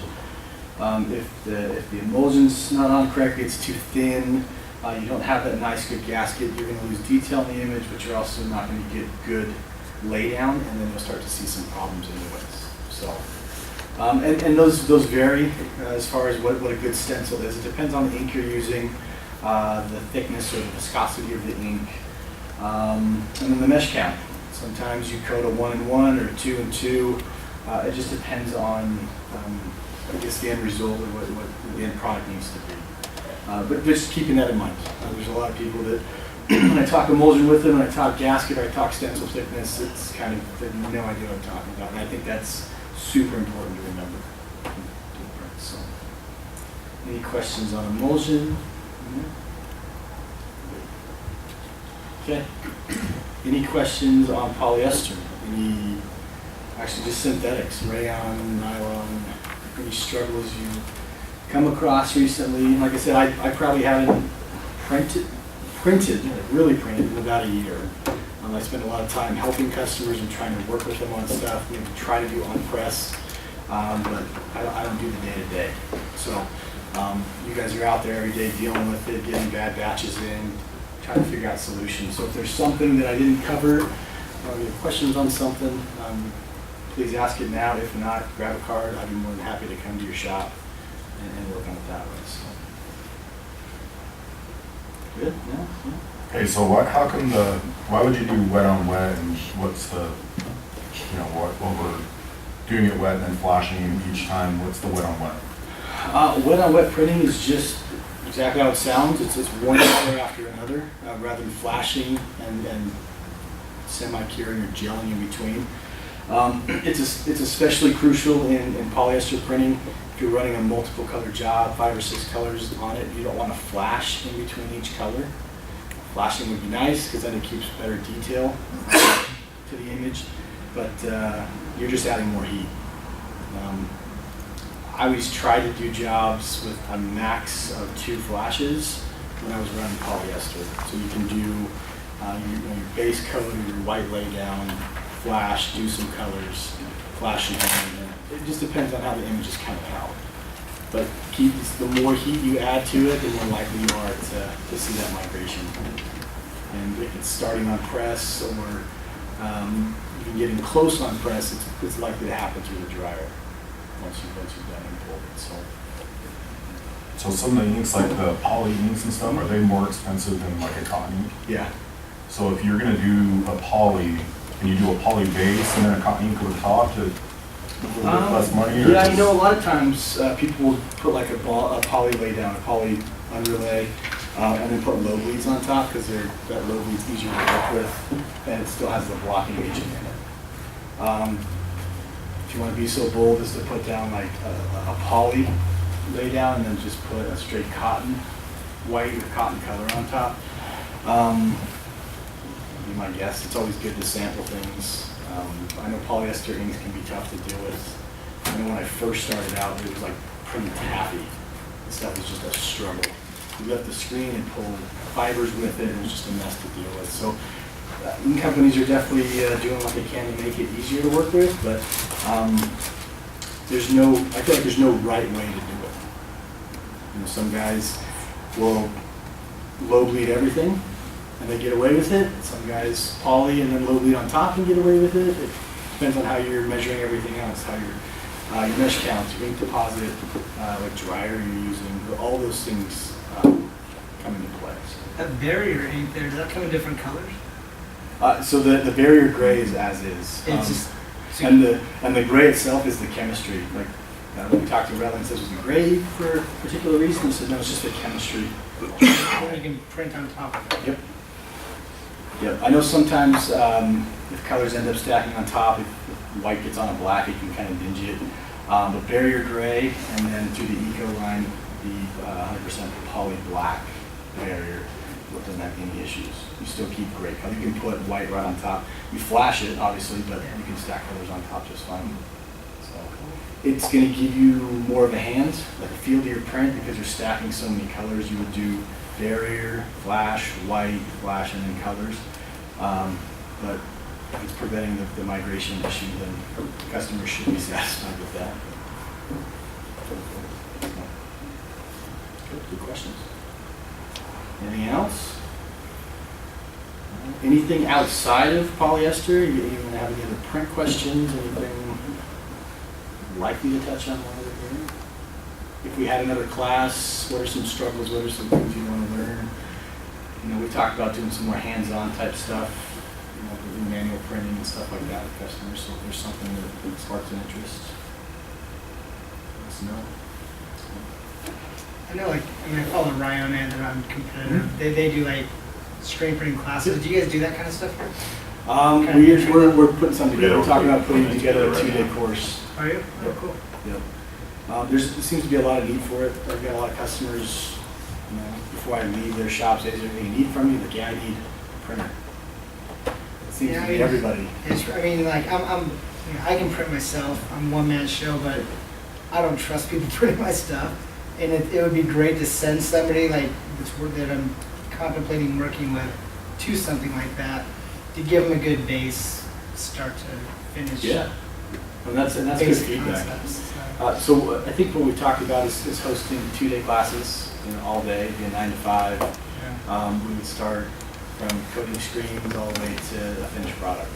If the emulsion's not on correctly, it's too thin, you don't have that nice good gasket, you're going to lose detail in the image, but you're also not going to get good lay down, and then you'll start to see some problems anyways. So, and those vary as far as what a good stencil is. It depends on the ink you're using, the thickness or the viscosity of the ink, and then the mesh count. Sometimes you coat a 1 and 1 or 2 and 2. It just depends on, I guess, the end result or what the end product needs to be. But just keeping that in mind. There's a lot of people that, when I talk emulsion with them, when I talk gasket or I talk stencil thickness, it's kind of, they have no idea what I'm talking about. And I think that's super important to remember. So, any questions on emulsion? Okay. Any questions on polyester? Actually just synthetics, rayon, nylon, any struggles you come across recently? Like I said, I probably haven't printed, like really printed in about a year. I spend a lot of time helping customers and trying to work with them on stuff. We try to do on press, but I don't do the day-to-day. So you guys are out there every day dealing with it, getting bad batches in, trying to figure out solutions. So if there's something that I didn't cover, or you have questions on something, please ask it now. If not, grab a card. I'd be more than happy to come to your shop and work on it that way. So. Good? Yeah? Yeah. Okay, so how come why would you do wet on wet, and what's the, what we're doing it wet and then flashing each time, what's the wet on wet? Wet on wet printing is just exactly how it sounds. It's one color after another, rather than flashing and semi-curing or gelling in between. It's especially crucial in polyester printing. If you're running a multiple color job, 5 or 6 colors on it, you don't want to flash in between each color. Flashing would be nice because then it keeps better detail to the image, but you're just adding more heat. I always try to do jobs with a max of 2 flashes when I was running polyester. So you can do your base coat or your white lay down, flash, do some colors, flash again. It just depends on how the image is coming out. But the more heat you add to it, the more likely you are to see that migration. And if it's starting on press or even getting close on press, it's likely to happen through the dryer once you've done and pulled it. So some of the inks, like the poly inks and stuff, are they more expensive than like a cotton ink? Yeah. So if you're gonna do a poly, can you do a poly base and then a cotton ink over the top to a little bit less money? Or Yeah, a lot of times people will put like a poly lay down, a poly underlay, and then put low bleeds on top because that low bleed's easier to work with, and it still has the blocking agent in it. If you want to be so bold as to put down like a poly lay down and then just put a straight cotton white or cotton color on top, be my guess. It's always good to sample things. I know polyester inks can be tough to deal with. I know when I first started out, it was like printing taffy. This stuff was just a struggle. You left the screen and pulled fibers with it, and it was just a mess to deal with. So ink companies are definitely doing what they can to make it easier to work with, but I feel like there's no right way to do it. Some guys will low bleed everything and they get away with it. Some guys poly and then low bleed on top and get away with it. It depends on how you're measuring everything else, how your mesh counts, your ink deposit, what dryer you're using. All those things come into play. That barrier ink there, does that come in different colors? So the barrier gray is as is. It's just, and the gray itself is the chemistry. Like when we talked to Redland, says it was gray for a particular reason. He said no, it's just the chemistry. then you can print on top of it. Yep. Yep. I know sometimes if colors end up stacking on top, if white gets on a black, it can kind of dingy it. But barrier gray, and then through the eco line, the 100% poly black barrier doesn't have any issues. You still keep great color. You can put white right on top. You flash it, obviously, but you can stack colors on top just fine. So it's going to give you more of a hand, like a feel to your print, because you're stacking so many colors. You would do barrier, flash, white, flash, and then colors. But if it's preventing the migration issue, then customers should be satisfied with that. Good questions. Anything else? Anything outside of polyester? You want to have any other print questions? Anything likely to touch on while we're here? If we had another class, what are some struggles? What are some things you want to learn? You know, we talked about doing some more hands-on type stuff, you know, manual printing and stuff like that with customers. So if there's something that sparks an interest, let us know. I know, like, I mean, I follow Ryan and they're on competitor. They do like screen printing classes. Do you guys do that kind of stuff here? We're putting something together. Yeah, We're talking about putting we're together a together right 2-day now. course. Are you? Oh, cool. Yep. There seems to be a lot of need for it. I've got a lot of customers, you know, before I leave their shops, is there anything you need from me? Like, yeah, I need a printer. It seems Yeah, to I be mean, everybody. I mean, like, you know, I can print myself. I'm a one-man show, but I don't trust people printing my stuff. And it would be great to send somebody like that I'm contemplating working with to something like that to give them a good base, start to finish. Yeah. And that's good basic feedback. concepts. So I think what we talked about is hosting 2-day classes, you know, all day, be a 9 to 5. Yeah. We would start from coating screens all the way to a finished product.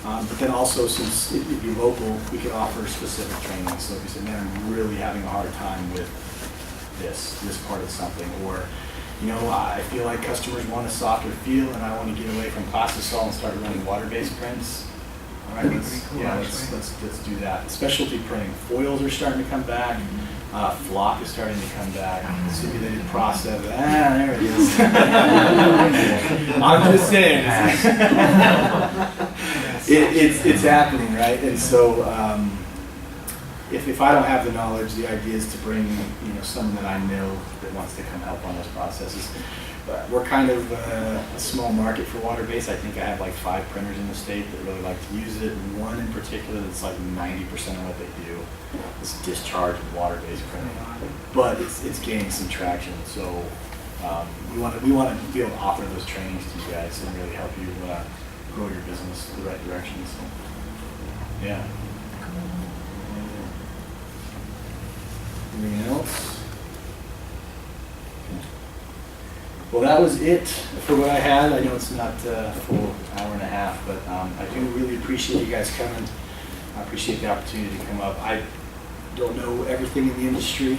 But then also, since it'd be local, we could offer specific training. So if you said, man, I'm really having a hard time with this part of something, or, you know, I feel like customers want a softer feel and I want to get away from plastisol and start running water-based prints. All right, That'd be pretty cool, let's do that. Specialty printing, foils are starting to come back. Flock is starting to come back. Simulated process. There it is. I'm just saying. It's happening, right? And so if I don't have the knowledge, the idea is to bring, you know, someone that I know that wants to come help on those processes. But we're kind of a small market for water-based. I think I have like 5 printers in the state that really like to use it. One in particular that's like 90% of what they do is discharge and water-based printing. But it's gaining some traction. So we want to be able to offer those trainings to you guys and really help you grow your business in the right direction. So yeah. Anything else? Well, that was it for what I had. I know it's not a full hour and a half, but I do really appreciate you guys coming. I appreciate the opportunity to come up. I don't know everything in the industry,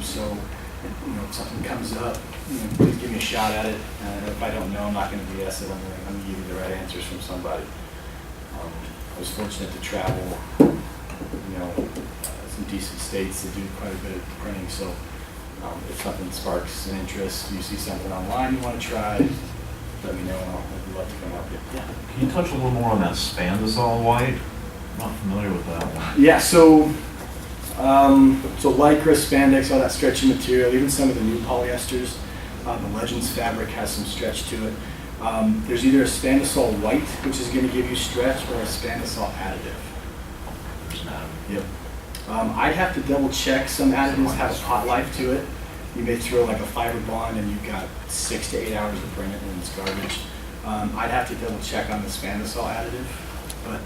so you know, if something comes up, you know, please give me a shot at it. If I don't know, I'm not going to BS it. I'm going to give you the right answers from somebody. I was fortunate to travel, you know, some decent states that do quite a bit of printing, so if something sparks an interest, you see something online you want to try, let me know and I'd love to come help you. Yeah. Can you touch a little more on that spandesol white? I'm not familiar with that one. Yeah, so lycra, spandex, all that stretchy material, even some of the new polyesters, the Legends fabric has some stretch to it. There's either a spandesol white, which is going to give you stretch, or a spandesol additive. Yep. I'd have to double check. Some additives have a hot life to it. You may throw like a fiber bond and you've got 6 to 8 hours to print it and it's garbage. I'd have to double check on the spandesol additive. But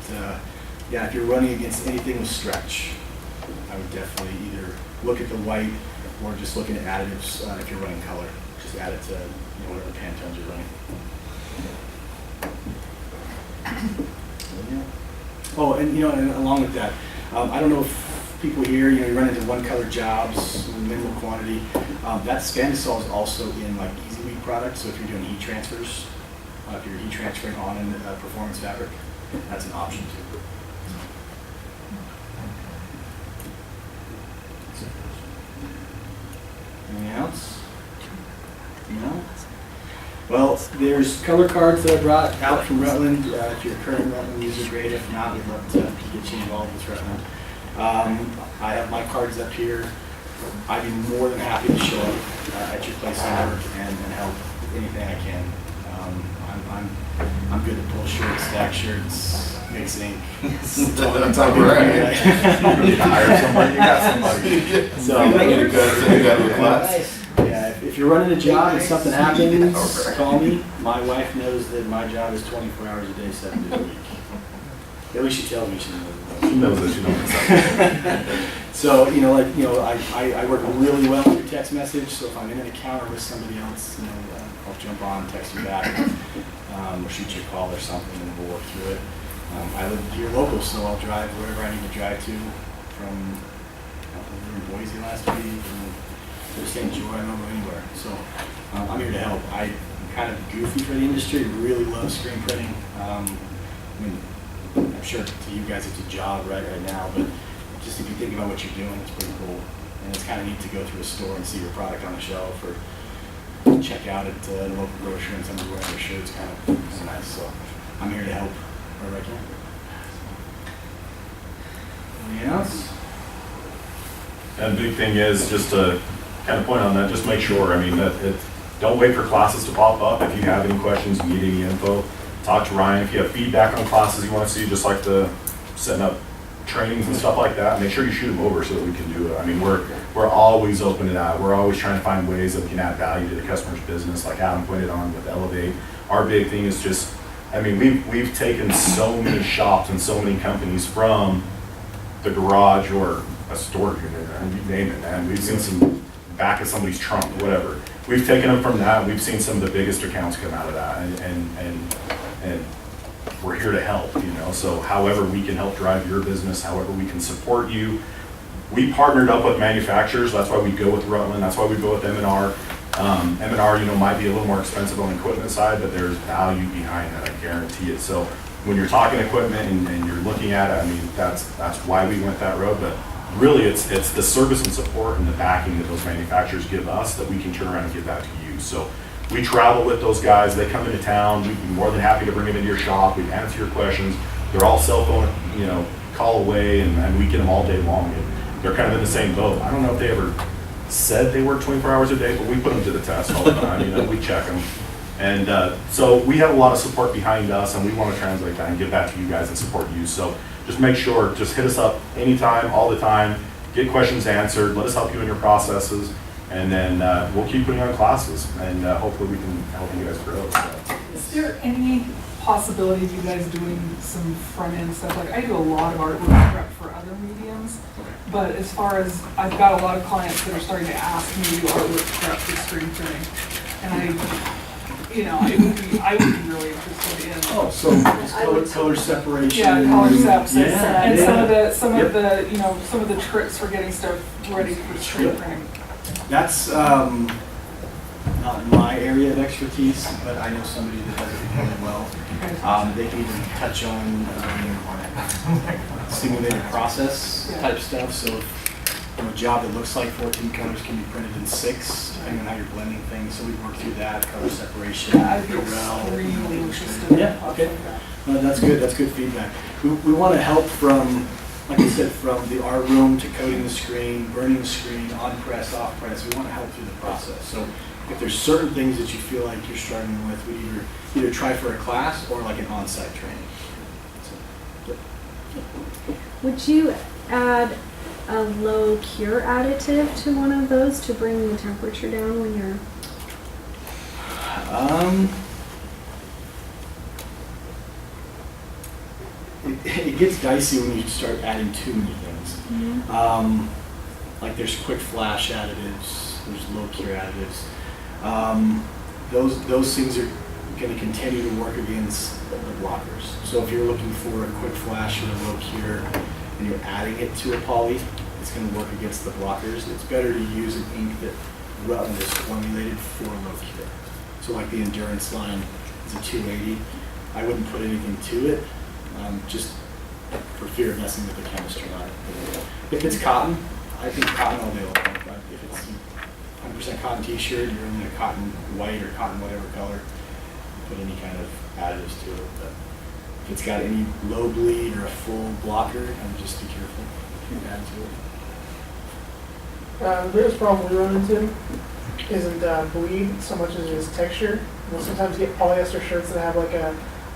yeah, if you're running against anything with stretch, I would definitely either look at the white or just looking at additives if you're running color. Just add it to, you know, whatever Pantones you're running. Yeah. Oh, and you know, and along with that, I don't know if people here, you know, you run into one color jobs, minimal quantity. That spandesol is also in like easy week products. So if you're doing heat transfers, if you're heat transferring on a performance fabric, that's an option too. Anything else? No? Well, there's color cards that I brought out from Rutland. If you're a current Rutland user, great. If not, we'd love to get you involved with Rutland. I have my cards up here. I'd be more than happy to show up at your place of work and help with anything I can. I'm good at pull shirts, stack shirts, mix ink. That's all right. You need to hire somebody, you got somebody. So, You got a class. Nice. yeah, if you're running a job and something happens, call me. My wife knows that my job is 24 hours a day, 7 days a week. At least she tells me she knows. She knows that she knows. So, I work really well with your text message, so if I'm in an encounter with somebody else, I'll jump on, text you back, or shoot you a call or something, and we'll work through it. I live here local, so I'll drive wherever I need to drive to, from, we were in Boise last week, and to St. Joy, I don't go anywhere. So, I'm here to help. I'm kind of goofy for the industry, really love screen printing. I'm sure to you guys it's a job right now, but just if you think about what you're doing, it's pretty cool. And it's kind of neat to go through a store and see your product on the shelf, or check out at the local grocery and somebody wearing their shirts, kind of nice. So I'm here to help wherever I can. Anything else? And the big thing is, just to kind of point on that, just make sure, don't wait for classes to pop up. If you have any questions, you need any info, talk to Ryan. If you have feedback on classes you want to see, just like the setting up trainings and stuff like that, make sure you shoot them over so that we can do it. We're always open to that. We're always trying to find ways that we can add value to the customer's business, like Adam pointed on with Elevate. Our big thing is just, we've taken so many shops and so many companies from the garage or a storage unit, and you name it, man. We've seen some back of somebody's trunk, whatever. We've taken them from that. We've seen some of the biggest accounts come out of that, and we're here to help, So however we can help drive your business, however we can support you. We partnered up with manufacturers. That's why we go with Rutland. That's why we go with M&R. M&R, might be a little more expensive on the equipment side, but there's value behind that, I guarantee it. So when you're talking equipment and you're looking at it, that's why we went that road. But really, it's the service and support and the backing that those manufacturers give us that we can turn around and give back to you. So we travel with those guys. They come into town. We'd be more than happy to bring them into your shop. We'd answer your questions. They're all cell phone, call away, and we get them all day long. And they're kind of in the same boat. I don't know if they ever said they work 24 hours a day, but we put them to the test all the time. We check them. And so we have a lot of support behind us, and we want to translate that and give that to you guys and support you. So just make sure, just hit us up anytime, all the time, get questions answered, let us help you in your processes, and then we'll keep putting on classes, and hopefully we can help you guys grow. So. Is there any possibility of you guys doing some front-end stuff? Like, I do a lot of artwork prep for other mediums, but as far as, I've got a lot of clients that are starting to ask me to do artwork prep for screen printing, and I would be really interested in. Oh, so color separation. Yeah, color steps, Yeah, and yeah. some of the tricks for getting stuff ready for screen printing. That's not my area of expertise, but I know somebody that does it really well. They can even touch on simulated process type stuff. So from a job that looks like 14 colors can be printed in 6, depending on how you're blending things. So we work through that, color separation, I'd be extremely interested in Yeah, okay. That's good. That's good feedback. We want to help from, like I said, from the art room to coating the screen, burning the screen, on press, off press. We want to help through the process. So if there's certain things that you feel like you're struggling with, we either try for a class or like an on-site training. So, Would you add a low cure additive to one of those to bring the temperature down when you're... It gets dicey when you start adding too many things. Mm-hmm. Like there's quick flash additives, there's low cure additives. Those things are going to continue to work against the blockers. So if you're looking for a quick flash or a low cure and you're adding it to a poly, it's going to work against the blockers. It's better to use an ink that Rutland is formulated for low cure. So like the Endurance line is a 280. I wouldn't put anything to it, just for fear of messing with the chemistry on it. If it's cotton, I think cotton all day long. But if it's 100% cotton t-shirt, you're only a cotton white or cotton whatever color, put any kind of additives to it. But If it's got any low bleed or a full blocker, I would just be careful if you add to it. The biggest problem we run into isn't bleed so much as it is texture. We'll sometimes get polyester shirts that have like a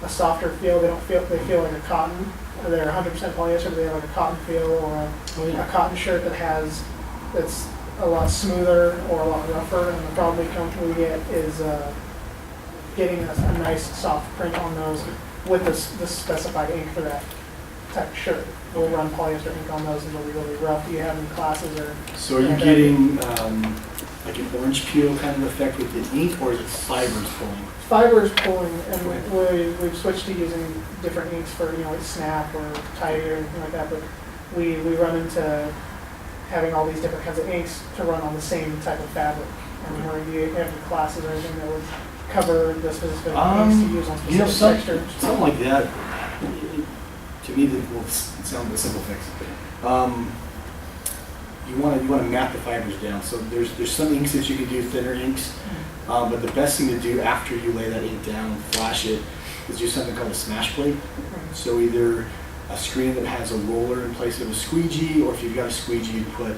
softer feel. They feel like a cotton. They're 100% polyester, but they have like a cotton feel, or a cotton shirt that's a lot smoother or a lot rougher. And the problem we get is getting a nice soft print on those with the specified ink for that type of shirt. We'll run polyester ink on those, and they'll be really rough. Do you have any classes or? So are you getting like an orange peel kind of effect with the ink, or is it fibers pulling? Fibers pulling, and we've switched to using different inks for, like Snap or Tidy or anything like that, but we run into having all these different kinds of inks to run on the same type of fabric. And where you have the classes or anything that would cover the specific inks to use on specific textures. Something like that, to me, that will sound a simple fix. You want to map the fibers down. So there's some inks that you can do, thinner inks, but the best thing to do after you lay that ink down, flash it, is do something called a smash plate. So either a screen that has a roller in place of a squeegee, or if you've got a squeegee, you put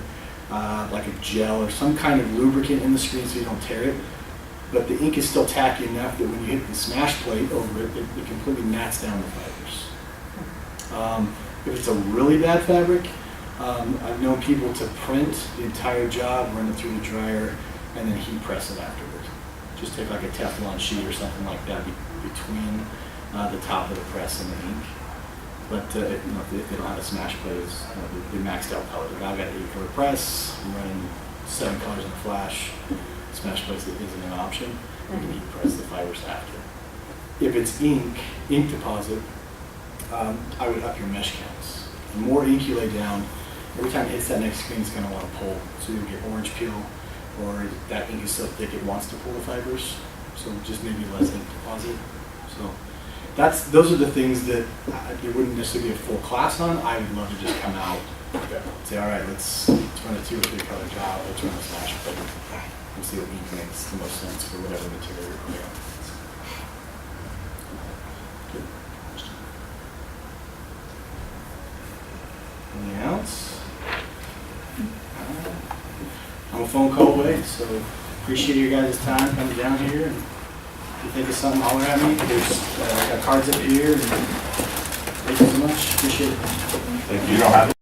like a gel or some kind of lubricant in the screen so you don't tear it. But the ink is still tacky enough that when you hit the smash plate over it, it completely mats down the fibers. If it's a really bad fabric, I've known people to print the entire job, run it through the dryer, and then heat press it afterwards. Just take like a Teflon sheet or something like that between the top of the press and the ink. But if they don't have a smash plate, they maxed out colors. Like I've got an 8-color press, I'm running 7 colors in the flash. Smash plate isn't an option. You can heat press the fibers after. If it's ink deposit, I would up your mesh counts. The more ink you lay down, every time it hits that next screen, it's going to want to pull. So you'll get orange peel, or that ink is so thick it wants to pull the fibers. So just maybe less ink deposit. So those are the things that there wouldn't necessarily be a full class on. I would love to just come out, say, all right, let's run a 2 or 3 color job. Let's run a smash plate and see what ink makes the most sense for whatever material you're putting on. Good. Anything else? I'm a phone call away, so appreciate your guys' time coming down here. And if you think of something, holler at me. There's got cards up here. And thank you so much. Appreciate it. Thank you. You don't have